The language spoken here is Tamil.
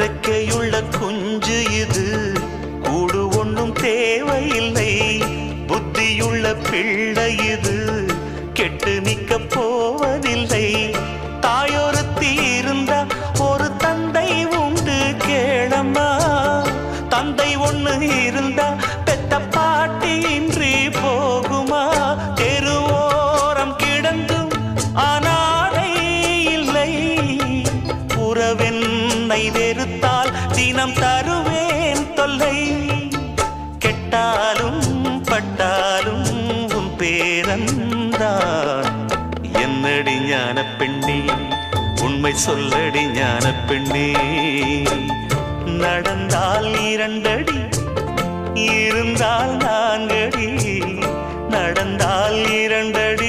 ரெக்கையுள்ள குஞ்சு இது, கூடு ஒன்றும் தேவையில்லை. புத்தியுள்ள பிள்ளை இது, கெட்டு நிக்க போவதில்லை. தாயொருத்தி இருந்தா ஒரு தந்தை உண்டு கேளம்மா. தந்தை ஒண்ணு இருந்தா பெத்த பாட்டி இன்றி போகுமா? தெருவோரம் கிடந்தும் அனாதை இல்லை. உறவென்னை வெறுத்தால் தினம் தருவேன் தொல்லை. கெட்டாலும் பட்டாலும் உன் பேரன்தான். என்னடி ஞான பெண்ணே, உண்மை சொல்லடி ஞான பெண்ணே. நடந்தால் 2 அடி, இருந்தால் 4 அடி. நடந்தால் 2 அடி,